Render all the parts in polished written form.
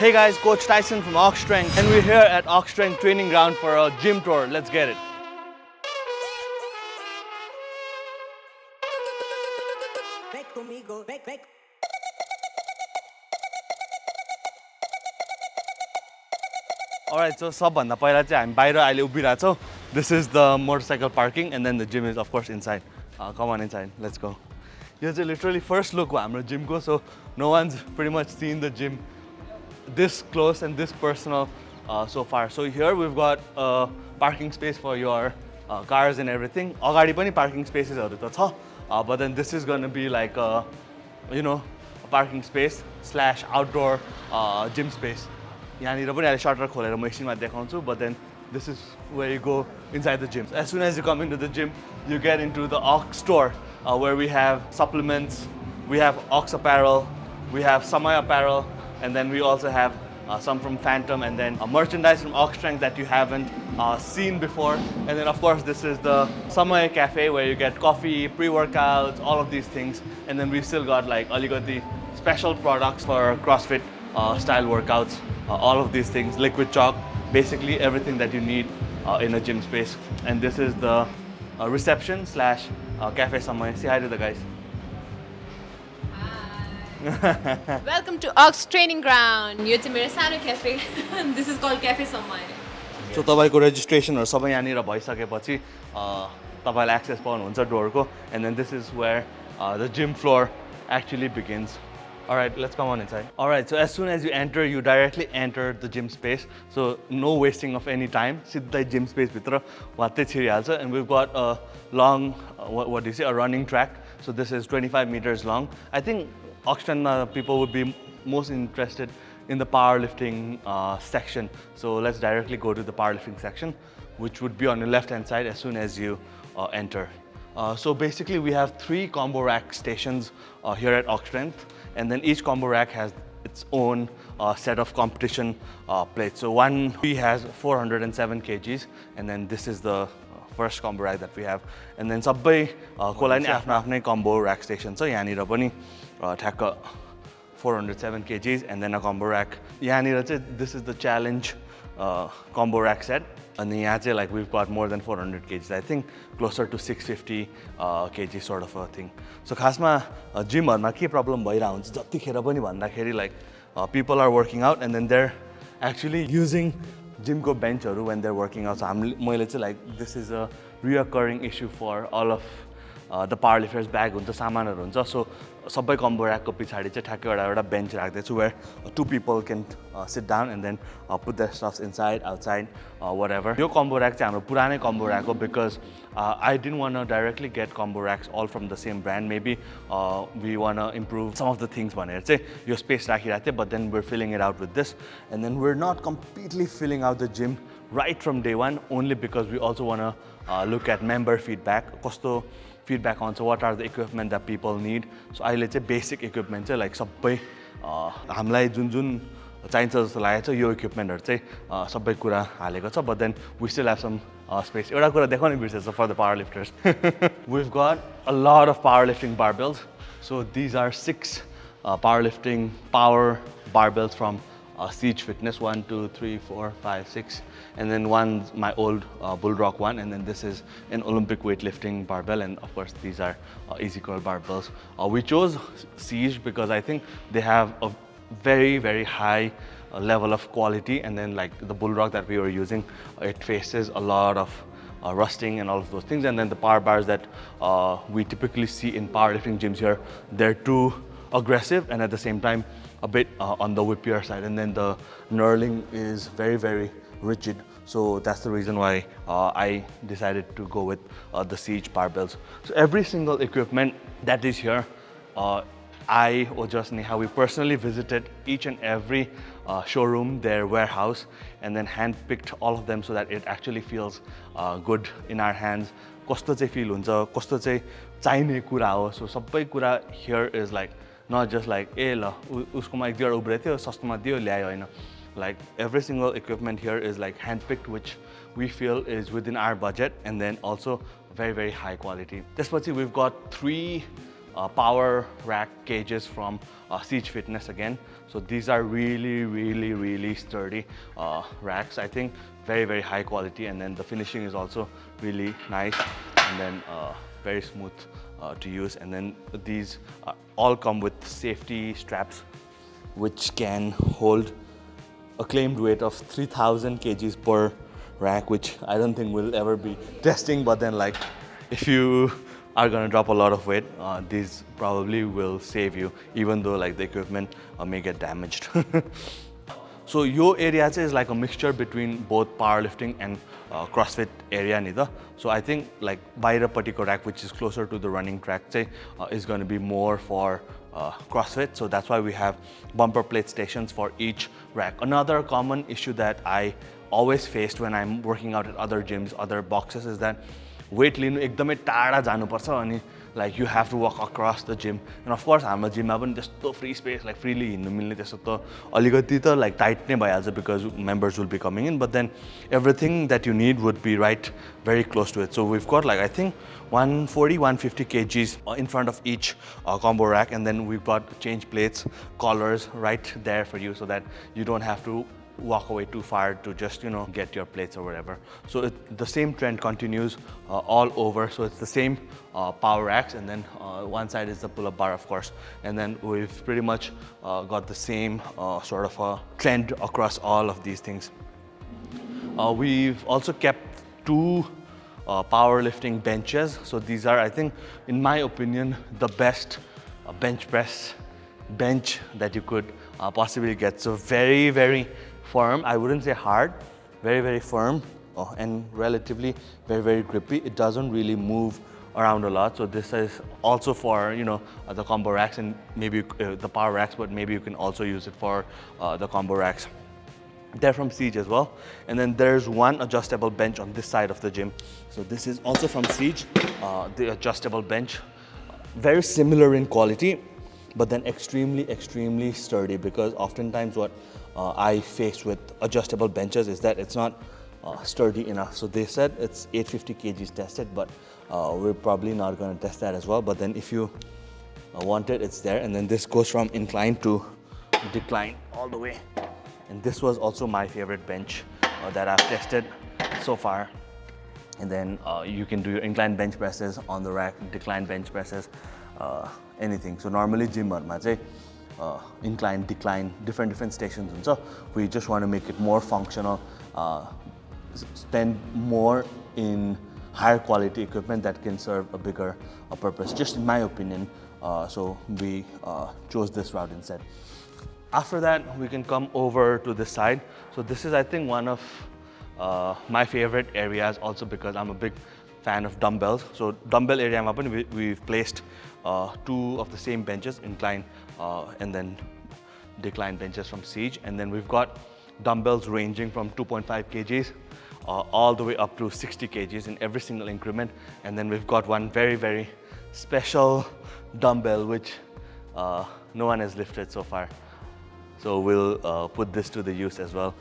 Hey guys, Coach Tyson from Ox Strength, and we're here at Ox Strength Training Ground for a gym tour. Let's get it. Alright, so सबभन्दा पहिला चाहिँ हामी बाहिर अहिले उभिरहेको छौँ. This is the motorcycle parking and then the gym is of course inside. Come on inside, let's go. Here's literally first look at our gym, so no one's pretty much seen the gym this close and this personal so far. So here we've got a parking space for your cars and everything. Agadi pani parking spaces haru ta cha, but then this is going to be like a, you know, a parking space slash outdoor gym space. Yahanira pani ahile shutter kholera ma एकछिनमा देखाउँछु, but then this is where you go inside the gym. As soon as you come into the gym, you get into the Ox store where we have supplements, we have Ox apparel, we have Samay apparel, and then we also have some from Phantom, and then merchandise from Ox Strength that you haven't seen before. And then of course this is the Samay Cafe where you get coffee, pre-workouts, all of these things. And then we've still got like aligati special products for CrossFit style workouts, all of these things, liquid chalk, basically everything that you need in a gym space. And this is the reception slash Cafe Samay. Say hi to the guys. Welcome to Ox Training Ground. Yo चाहिँ मेरो सानो cafe. This is called Cafe Samay. So तपाईको रेजिस्ट्रेसनहरु सबै यहाँनिर भइसकेपछि तपाईले access पाउनुहुन्छ डोरको, and then this is where the gym floor actually begins. All right, let's come on inside. All right, so as soon as you enter, you directly enter the gym space. So no wasting of any time. Siddhai gym space भित्र वात्तै छिरिहाल्छ, and we've got a long what do you say, a running track. So this is 25 meters long. I think Ox Strength people would be most interested in the powerlifting section. So let's directly go to the powerlifting section, which would be on the left-hand side as soon as you enter. So basically we have 3 combo rack stations here at Ox Strength, and then each combo rack has its own set of competition plates. So one has 407 kgs, and then this is the first combo rack that we have. And then sabai kolai ni afno आफ्नै combo rack station छ. यहाँनिर पनि ठ्याक्क 407 kgs, and then a combo rack. यहाँनिर चाहिँ this is the challenge combo rack set. And यहाँ चाहिँ like we've got more than 400 kgs. I think closer to 650 kg sort of a thing. So खासमा जिमहरुमा के प्रब्लम भइरा हुन्छ जतिखेर पनि भन्दाखेरि like people are working out and then they're actually using gymको benchहरु when they're working out. So मैले चाहिँ like this is a reoccurring issue for all of the powerlifters. Bag हुन्छ, सामानहरु हुन्छ. So सबै combo rack को पछाडी चाहिँ ठ्याक्कै एउटा bench राख्दैछु where 2 people can sit down and then put their stuffs inside, outside, whatever. Yo combo rack चाहिँ हाम्रो पुरानै combo rack हो because I didn't want to directly get combo racks all from the same brand. Maybe we want to improve some of the things भनेर चाहिँ यो space राखिरहेको थिएँ, but then we're filling it out with this, and then we're not completely filling out the gym right from day one, only because we also want to look at member feedback. कस्तो feedback on, so what are the equipment that people need. So अहिले चाहिँ basic equipment चाहिँ like सबै हामीलाई जुन जुन चाहिन्छ जस्तो लागेको छ यो इक्विपमेन्टहरु चाहिँ सबै कुरा हालेको छ, but then we still have some space. एउटा कुरा देखाउन बिर्सेछ for the powerlifters. We've got a lot of powerlifting barbells. So these are 6 powerlifting power barbells from Siege Fitness, 1, 2, 3, 4, 5, 6, and then one my old Bullrock one, and then this is an Olympic weightlifting barbell, and of course these are easy curl barbells. We chose Siege because I think they have a very high level of quality, and then like the Bullrock that we were using, it faces a lot of rusting and all of those things. And then the power bars that we typically see in powerlifting gyms here, they're too aggressive and at the same time a bit on the whippier side, and then the knurling is very rigid. So that's the reason why I decided to go with the Siege barbells. So every single equipment that is here, I or just Neha, we personally visited each and every showroom, their warehouse, and then hand-picked all of them so that it actually feels good in our hands. कस्तो चाहिँ feel हुन्छ, कस्तो चाहिँ चाहिने कुरा हो. So सबै कुरा here is like not just like ए ल उसकोमा एक दुईवटा उब्रेको थियो सस्तोमा दियो ल्यायो हैन. Like every single equipment here is like hand-picked, which we feel is within our budget, and then also very high quality. त्यसपछि we've got 3 power rack cages from Siege Fitness again. So these are really sturdy racks. I think very high quality, and then the finishing is also really nice, and then very smooth to use. And then these all come with safety straps which can hold a claimed weight of 3,000 kgs per rack, which I don't think we'll ever be testing, but then like if you are gonna drop a lot of weight, these probably will save you, even though like the equipment may get damaged. So your area is like a mixture between both powerlifting and CrossFit area neither. So I think like Bairapatiko rack, which is closer to the running track, is going to be more for CrossFit. So that's why we have bumper plate stations for each rack. Another common issue that I always faced when I'm working out at other gyms, other boxes, is that weight लिनु एकदमै टाढा जानुपर्छ अनि like you have to walk across the gym. And of course हाम्रो जिममा पनि त्यस्तो free space, like freely हिँड्नु मिल्ने त्यस्तो त अलिकति त like tight नै भइहाल्छ because members will be coming in, but then everything that you need would be right very close to it. So we've got like I think 140-150 kgs in front of each combo rack, and then we've got change plates, collars right there for you so that you don't have to walk away too far to just, you know, get your plates or whatever. So the same trend continues all over. So it's the same power racks, and then one side is the pull-up bar, of course. And then we've pretty much got the same sort of a trend across all of these things. We've also kept two powerlifting benches. So these are, I think, in my opinion, the best bench press bench that you could possibly get. So very firm. I wouldn't say hard, very firm, and relatively very grippy. It doesn't really move around a lot. So this is also for, you know, the combo racks and maybe the power racks, but maybe you can also use it for the combo racks. They're from Siege as well. And then there's one adjustable bench on this side of the gym. So this is also from Siege, the adjustable bench. Very similar in quality, but then extremely sturdy, because oftentimes what I face with adjustable benches is that it's not sturdy enough. So they said it's 850 kgs tested, but we're probably not going to test that as well. But then if you want it, it's there. And then this goes from incline to decline all the way. And this was also my favorite bench that I've tested so far. And then you can do your incline bench presses on the rack, decline bench presses, anything. So normally gymहरुमा चाहिँ incline, decline, different stations हुन्छ. We just want to make it more functional, spend more in higher quality equipment that can serve a bigger purpose, just in my opinion. So we chose this route instead. After that, we can come over to this side. So this is, I think, one of my favorite areas, also because I'm a big fan of dumbbells. So dumbbell area, we've placed two of the same benches, incline and then decline benches from Siege. And then we've got dumbbells ranging from 2.5 kgs all the way up to 60 kgs in every single increment. And then we've got one very special dumbbell which no one has lifted so far. So we'll put this to the use as well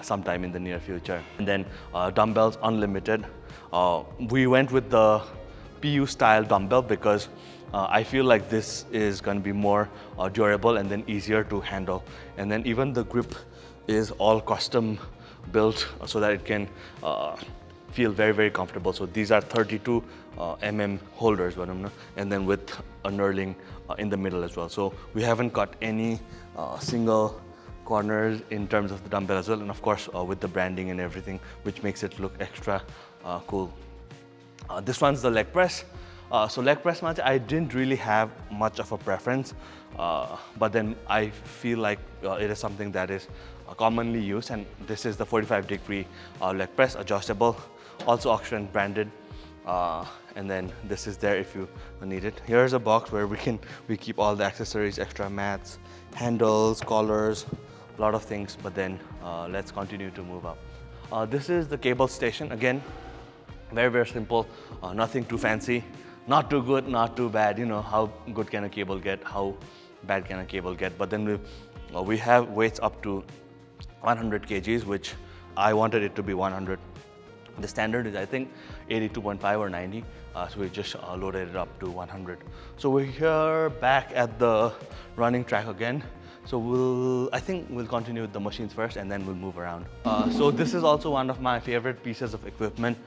sometime in the near future. And then dumbbells unlimited. We went with the PU style dumbbell because I feel like this is going to be more durable and then easier to handle. And then even the grip is all custom built so that it can feel very comfortable. So these are 32 mm holders, and then with a knurling in the middle as well. So we haven't got any single corners in terms of the dumbbell as well, and of course with the branding and everything, which makes it look extra cool. This one's the leg press. So leg press match, I didn't really have much of a preference, but then I feel like it is something that is commonly used, and this is the 45-degree leg press, adjustable, also Oxygen branded, and then this is there if you need it. Here's a box where we keep all the accessories, extra mats, handles, collars, a lot of things. But then let's continue to move up. This is the cable station. Again, very simple, nothing too fancy, not too good, not too bad. You know, how good can a cable get, how bad can a cable get? But then we have weights up to 100 kgs, which I wanted it to be 100 The standard is, I think, 82.5 or 90. So we just loaded it up to 100. So we're here back at the running track again. So I think we'll continue with the machines first and then we'll move around. So this is also one of my favorite pieces of equipment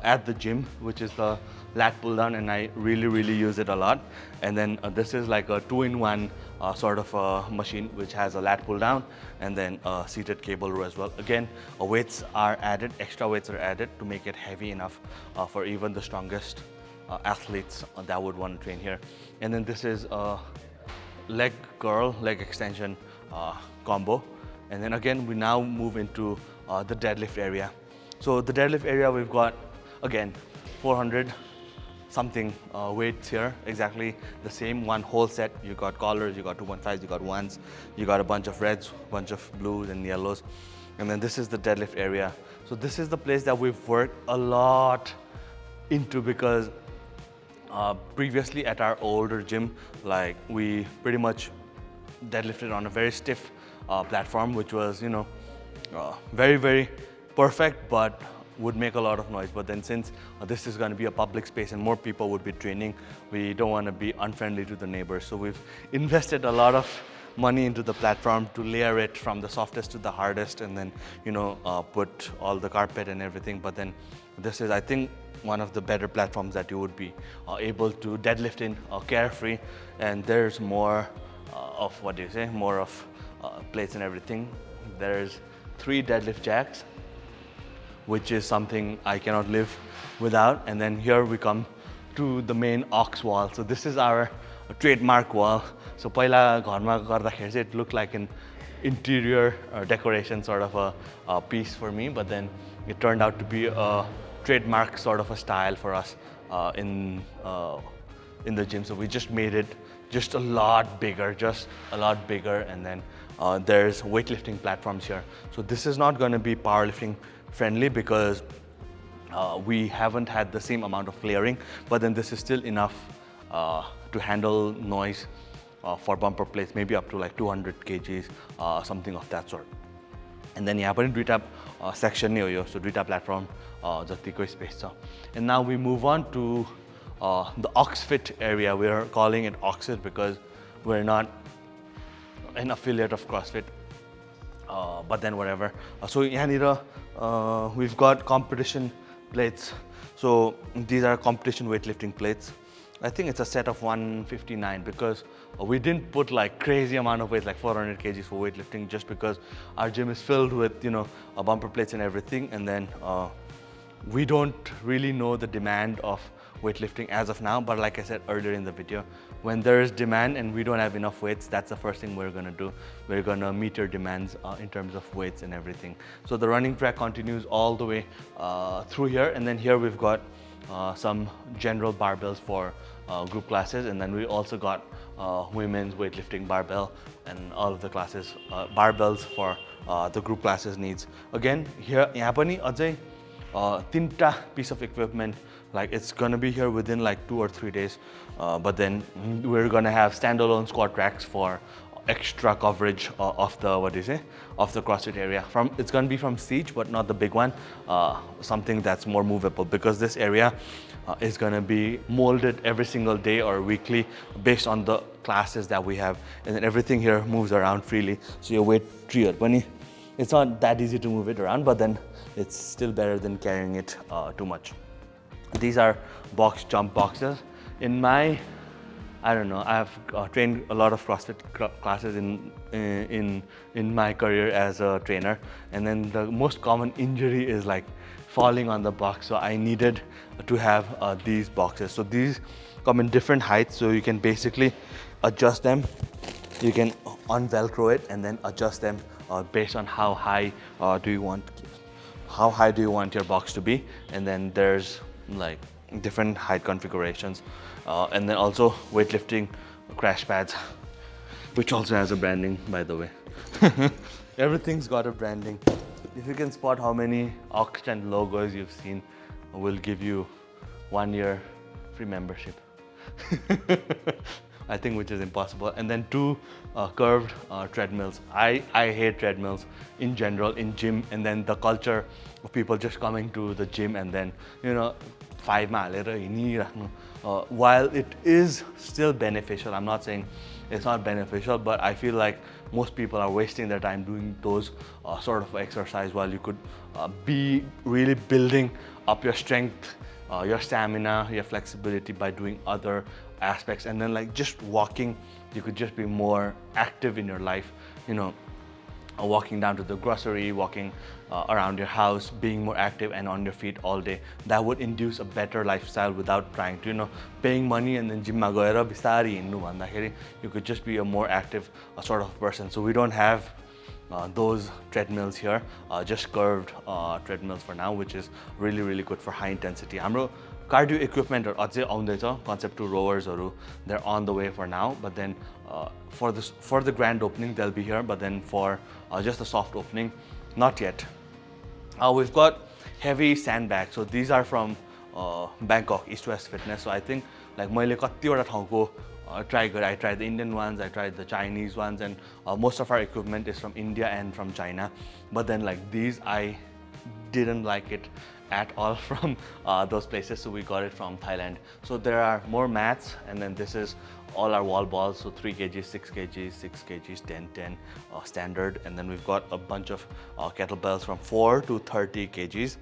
at the gym, which is the lat pull down, and I really use it a lot. And then this is like a 2-in-1 sort of a machine which has a lat pull down and then a seated cable row as well. Again, weights are added, extra weights are added to make it heavy enough for even the strongest athletes that would want to train here. And then this is leg curl, leg extension combo. And then again, we now move into the deadlift area. So the deadlift area, we've got, again, 400 something weights here, exactly the same, one whole set. You got collars, you got 2.5s, you got ones, you got a bunch of reds, bunch of blues and yellows. And then this is the deadlift area. So this is the place that we've worked a lot into, because previously at our older gym, like, we pretty much deadlifted on a very stiff platform, which was, you know, very perfect, but would make a lot of noise. But then since this is going to be a public space and more people would be training, we don't want to be unfriendly to the neighbors. So we've invested a lot of money into the platform to layer it from the softest to the hardest, and then, you know, put all the carpet and everything. But then this is, I think, one of the better platforms that you would be able to deadlift in carefree. And there's more of, what do you say, more of plates and everything. There's 3 deadlift jacks, which is something I cannot live without. And then here we come to the main aux wall. So this is our trademark wall. So पहिला घरमा गर्दाखेरि चाहिँ it looked like an interior decoration sort of a piece for me, but then it turned out to be a trademark sort of a style for us in the gym. So we just made it just a lot bigger, and then there's weightlifting platforms here. So this is not going to be powerlifting friendly because we haven't had the same amount of layering, but then this is still enough to handle noise for bumper plates, maybe up to like 200 kgs, something of that sort. And then यहाँ पनि दुईटा section नै हो यो, so दुईटा platform जतिको space छ. And now we move on to the Oxfit area. We are calling it Oxfit because we're not an affiliate of CrossFit, but then whatever. So यहाँनिर we've got competition plates. So these are competition weightlifting plates. I think it's a set of 159 because we didn't put like crazy amount of weight, like 400 kgs for weightlifting, just because our gym is filled with, you know, bumper plates and everything. And then we don't really know the demand of weightlifting as of now. But like I said earlier in the video, when there is demand and we don't have enough weights, that's the first thing we're gonna do. We're gonna meet your demands in terms of weights and everything. So the running track continues all the way through here. And then here we've got some general barbells for group classes, and then we also got women's weightlifting barbell and all of the classes, barbells for the group classes needs. Again, here यहाँ पनि अझै 3टा piece of equipment, like it's gonna be here within like 2 or 3 days, but then we're gonna have standalone squat racks for extra coverage of the, what do you say, of the CrossFit area. It's going to be from Siege, but not the big one, something that's more movable, because this area is going to be molded every single day or weekly based on the classes that we have, and then everything here moves around freely. So your weight tree, it's not that easy to move it around, but then it's still better than carrying it too much. These are box jump boxes. In my, I don't know, I have trained a lot of CrossFit classes in my career as a trainer, and then the most common injury is like falling on the box. So I needed to have these boxes. So these come in different heights, so you can basically adjust them. You can unvelcro it and then adjust them based on how high do you want your box to be. And then there's like different height configurations, and then also weightlifting crash pads, which also has a branding, by the way. Everything's got a branding. If you can spot how many Oxtent logos you've seen, we'll give you 1 year free membership. I think, which is impossible. And then 2 curved treadmills. I hate treadmills in general in gym, and then the culture of people just coming to the gym and then 5 मा हालेर हिँडिराख्नु. While it is still beneficial, I'm not saying it's not beneficial, but I feel like most people are wasting their time doing those sort of exercise while you could be really building up your strength, your stamina, your flexibility by doing other aspects. And then like just walking, you could just be more active in your life, walking down to the grocery, walking around your house, being more active and on your feet all day. That would induce a better lifestyle without trying to, paying money and then gym ma gaera bistari hinnu bhandakheri you could just be a more active sort of person. So we don't have those treadmills here, just curved treadmills for now, which is really, really good for high intensity. Hamro cardio equipment or अझै आउँदैछ, Concept 2 rowers they're on the way for now, but then for the grand opening they'll be here, but then for just the soft opening, not yet. We've got heavy sandbags, so these are from Bangkok East West Fitness. So I think like मैले कतिवटा ठाउँको try गरेँ. I tried the Indian ones, I tried the Chinese ones, and most of our equipment is from India and from China. But then like these, I didn't like it at all from those places, so we got it from Thailand. So there are more mats, and then this is all our wall balls, so 3 kgs, 6 kgs, 6 kgs, 10, 10 standard. And then we've got a bunch of kettlebells from 4 to 30 kgs,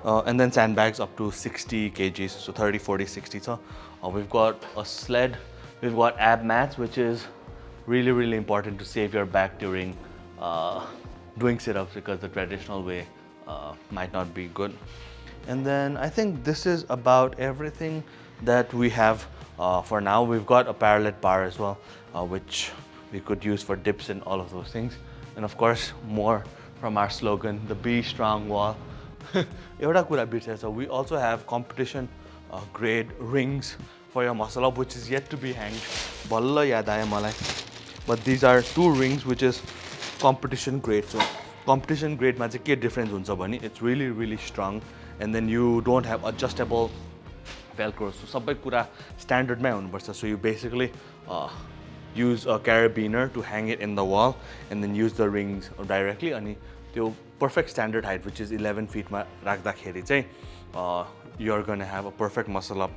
and then sandbags up to 60 kgs, so 30, 40, 60. So we've got a sled, we've got ab mats, which is really, really important to save your back during doing sit-ups, because the traditional way might not be good. And then I think this is about everything that we have for now. We've got a parallel bar as well, which we could use for dips and all of those things. And of course, more from our slogan, the Be Strong Wall. एउटा कुरा बिर्सेछ, we also have competition grade rings for your muscle up, which is yet to be hanged. बल्ल याद आयो मलाई. But these are 2 rings, which is competition grade. So competition grade मा चाहिँ के difference हुन्छ भने it's really, really strong, and then you don't have adjustable velcro. So सबै कुरा standard मै हुनुपर्छ. So you basically use a carabiner to hang it in the wall, and then use the rings directly. अनि त्यो perfect standard height, which is 11 feet मा राख्दाखेरि चाहिँ you're going to have a perfect muscle up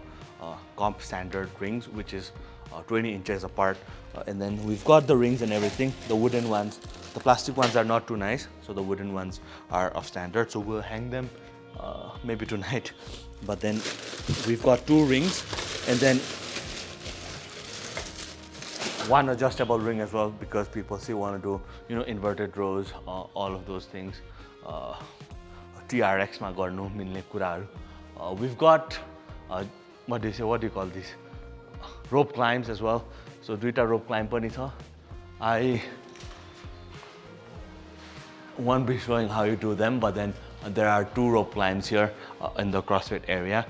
comp standard rings, which is 20 inches apart. And then we've got the rings and everything, the wooden ones. The plastic ones are not too nice, so the wooden ones are of standard. So we'll hang them maybe tonight. But then we've got 2 rings, and then 1 adjustable ring as well, because people still want to do, inverted rows, all of those things. TRX ma garnu minne kuraharu. We've got what do you call these? Rope climbs as well. So duita rope climb pani cha. I won't be showing how you do them, but then there are 2 rope climbs here in the CrossFit area.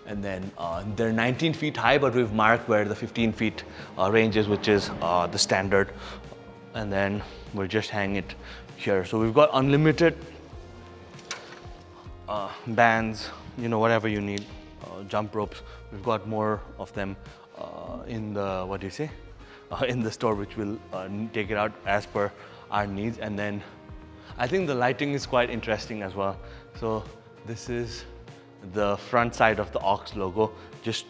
And then they're 19 feet high, but we've marked where the 15 feet range is, which is the standard. And then we'll just hang it here. So we've got unlimited bands, whatever you need, jump ropes. We've got more of them in the, in the store, which will take it out as per our needs. And then I think the lighting is quite interesting as well. So this is the front side of the Ox logo, just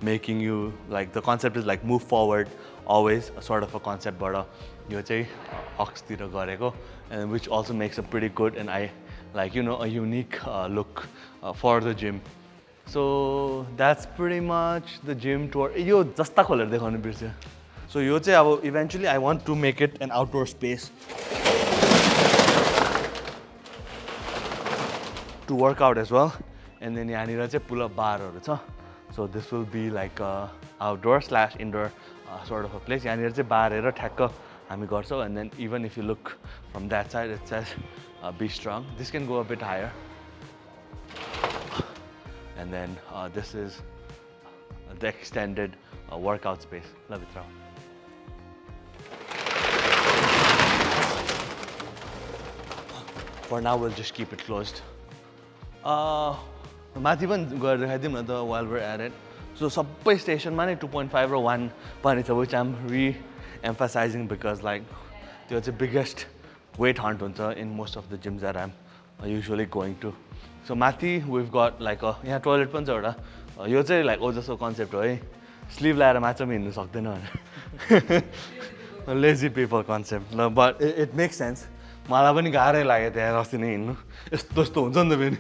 making you, like, the concept is like move forward always, a sort of a concept, but yo chai Ox tira gareko, and which also makes a pretty good and a unique look for the gym. So that's pretty much the gym tour. Yo jasta kholer dekhanu birsyo. So yo chai eventually I want to make it an outdoor space to work out as well. And then yahanira chai pull-up barharu cha. So this will be like a outdoor / indoor sort of a place. Yahanira chai bar hera thakka हामी गर्छौं. And then even if you look from that side, it says be strong. This can go a bit higher. And then this is the extended workout space. Love it, Rao. For now, we'll just keep it closed. Mathi पनि गरेर देखाइदिउँ न त while we're at it. So सबै स्टेसनमा नै 2.5 र 1 पनि छ, which I'm re-emphasizing because like त्यो चाहिँ biggest weight hunt हुन्छ in most of the gyms that I'm usually going to. So माथि we've got like a यहाँ टोयलेट पनि छ एउटा. यो चाहिँ like जस्तो कन्सेप्ट हो है, स्लिभ लाएर मात्र पनि हिँड्नु सक्दैन भनेर. Lazy people concept. But it makes sense. मलाई पनि गाह्रै लाग्यो त्यहाँ अस्ति नै हिँड्नु, यस्तो यस्तो हुन्छ नि त फेरि.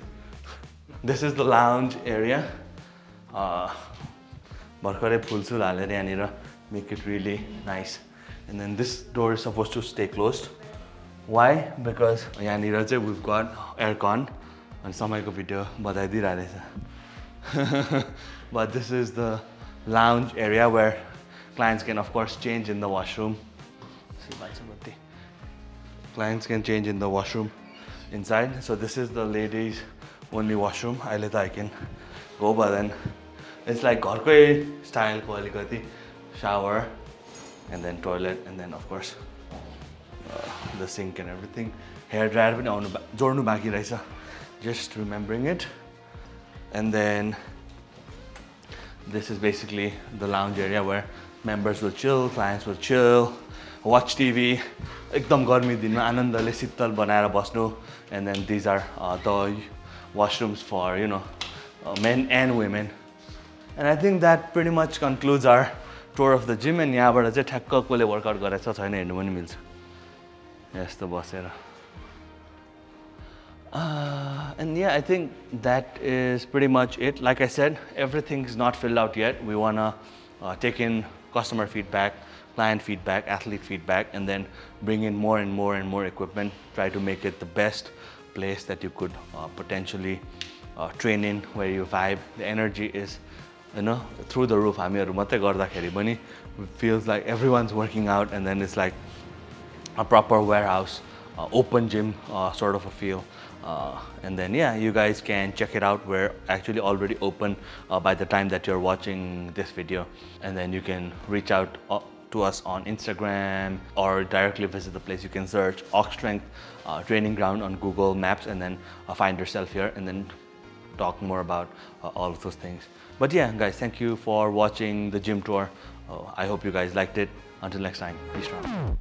This is the lounge area. भर्खरै फुलसुल हालेर यहाँनिर make it really nice. And then this door is supposed to stay closed. Why? Because यहाँनिर चाहिँ we've got aircon. अनि समयको भिडियो बताइदिइरहेको रहेछ. But this is the lounge area where clients can of course change in the washroom. Clients can change in the washroom inside. So this is the ladies only washroom. I can go, but then it's like घरकै style को अलिकति, shower and then toilet and then of course the sink and everything. Hair dryer पनि आउनु जोड्नु बाँकी रहेछ, just remembering it. And then this is basically the lounge area where members will chill, clients will chill, watch TV. एकदम गर्मी दिनमा आनन्दले शीतल बनाएर बस्नु. And then these are the washrooms for, you know, men and women. And I think that pretty much concludes our tour of the gym. And यहाँबाट चाहिँ ठ्याक्क कसले वर्कआउट गरेछ छैन हेर्नु पनि मिल्छ यस्तो बसेर. And yeah, I think that is pretty much it. Like I said, everything's not filled out yet. We wanna take in customer feedback, client feedback, athlete feedback, and then bring in more and more and more equipment. Try to make it the best place that you could potentially train in, where you vibe. The energy is, you know, through the roof. हामीहरु मात्रै गर्दाखेरि पनि feels like everyone's working out, and then it's like a proper warehouse, open gym sort of a feel. And then yeah, you guys can check it out. We're actually already open by the time that you're watching this video. And then you can reach out to us on Instagram or directly visit the place. You can search Ox Strength Training Ground on Google Maps and then find yourself here and then talk more about all of those things. But yeah, guys, thank you for watching the gym tour. I hope you guys liked it. Until next time, be strong.